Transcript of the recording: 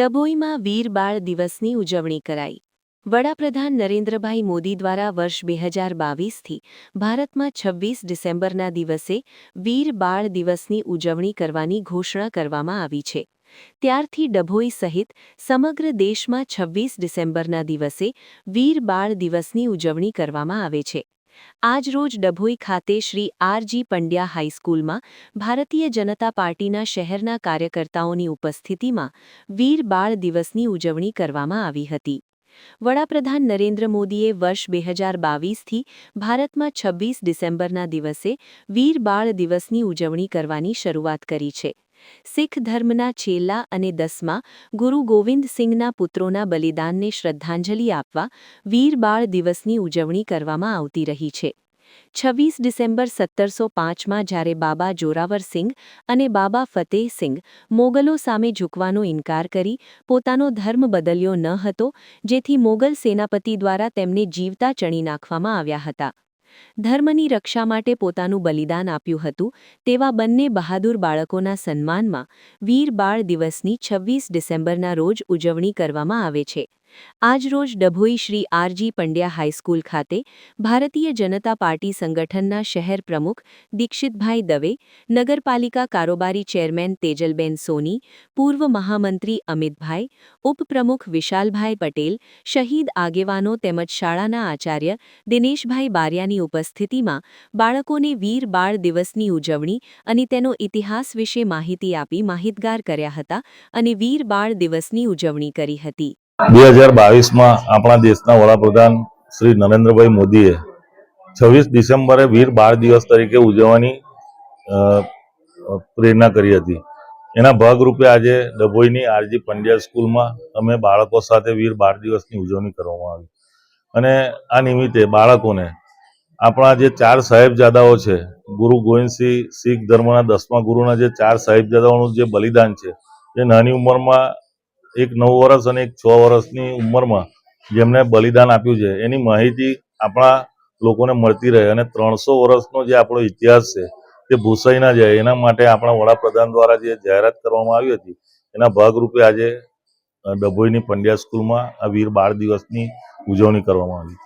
ડભોઈમાં વીર બાળ દિવસની ઉજવણી કરાઈ। વડાપ્રધાન નરેન્દ્રભાઈ મોદી દ્વારા વર્ષ 2022થી ભારતમાં 26 ડિસેમ્બરના દિવસે વીર બાળ દિવસની ઉજવણી કરવાની ઘોષણા કરવામાં આવી છે। ત્યારથી ડભોઈ સહિત સમગ્ર દેશમાં 26 ડિસેમ્બરના દિવસે વીર બાળ દિવસની ઉજવણી કરવામાં આવે છે। આજરોજ ડભોઈ ખાતે શ્રી આર.જી. પંડ્યા હાઈસ્કૂલમાં ભારતીય જનતા પાર્ટીના શહેરના કાર્યકર્તાઓની ઉપસ્થિતિમાં વીર બાળ દિવસની ઉજવણી કરવામાં આવી હતી। વડાપ્રધાન નરેન્દ્ર મોદીએ વર્ષ 2022થી ભારતમાં 26 ડિસેમ્બરના દિવસે વીર બાળ દિવસની ઉજવણી કરવાની શરૂઆત કરી છે। શીખ ધર્મના છેલ્લા અને 10મા ગુરુ ગોવિંદ સિંઘના પુત્રોના બલિદાનને શ્રદ્ધાંજલિ આપવા વીર બાળ દિવસની ઉજવણી કરવામાં આવતી રહી છે। 26 ડિસેમ્બર 1705માં જ્યારે બાબા જોરાવર સિંઘ અને બાબા ફતેહ સિંઘ મોગલો સામે ઝૂકવાનો ઇનકાર કરી પોતાનો ધર્મ બદલ્યો ન હતો, જેથી મોગલ સેનાપતિ દ્વારા તેમને જીવતા ચણી નાખવામાં આવ્યા હતા। ધર્મની રક્ષા માટે પોતાનું બલિદાન આપ્યું હતું તેવા બંને બહાદુર બાળકોના સન્માનમાં વીર બાળ દિવસની 26 ડિસેમ્બરના રોજ ઉજવણી કરવામાં આવે છે। આજરોજ ડભોઈ શ્રી આર.જી. પંડ્યા હાઈસ્કૂલ ખાતે ભારતીય જનતા પાર્ટી સંગઠનના શહેર પ્રમુખ દીક્ષિતભાઈ દવે, નગરપાલિકા કારોબારી ચેરમેન તેજલબેન સોની, પૂર્વ મહામંત્રી અમિતભાઈ, ઉપપ્રમુખ વિશાલભાઈ પટેલ, શહીદ આગેવાનો તેમજ શાળાના આચાર્ય દિનેશભાઈ બારિયાની ઉપસ્થિતિમાં બાળકોને વીર બાળ દિવસની ઉજવણી અને તેનો ઇતિહાસ વિશે માહિતી આપી માહિતગાર કર્યા હતા અને વીર બાળ દિવસની ઉજવણી કરી હતી। 2022માં આપણા દેશના વડાપ્રધાન શ્રી નરેન્દ્રભાઈ મોદીએ 26 ડિસેમ્બરે વીર બાળ દિવસ તરીકે ઉજવવાની પ્રેરણા કરી હતી। એના ભાગરૂપે આજે ડભોઈની આર.જી. પંડ્યા સ્કૂલમાં અમે બાળકો સાથે વીર બાળ દિવસની ઉજવણી કરવામાં આવી અને આ નિમિત્તે બાળકોને આપણા જે 4 સાહેબજાદાઓ છે, ગુરુ ગોવિંદસિંહ શીખ ધર્મના 10મા ગુરુના જે 4 સાહેબજાદાઓનું જે બલિદાન છે, એ નાની ઉંમરમાં એક 9 વર્ષ અને એક 6 વર્ષની ઉંમરમાં જેમને બલિદાન આપ્યું છે એની માહિતી આપણા લોકોને મળતી રહે અને 300 વર્ષનો જે આપણો ઇતિહાસ છે તે ભૂસાઈ ના જાય એના માટે આપણા વડાપ્રધાન દ્વારા જે જાહેરાત કરવામાં આવી હતી એના ભાગરૂપે આજે ડભોઈની પંડ્યા સ્કૂલમાં આ વીર બાળ દિવસની ઉજવણી કરવામાં આવી।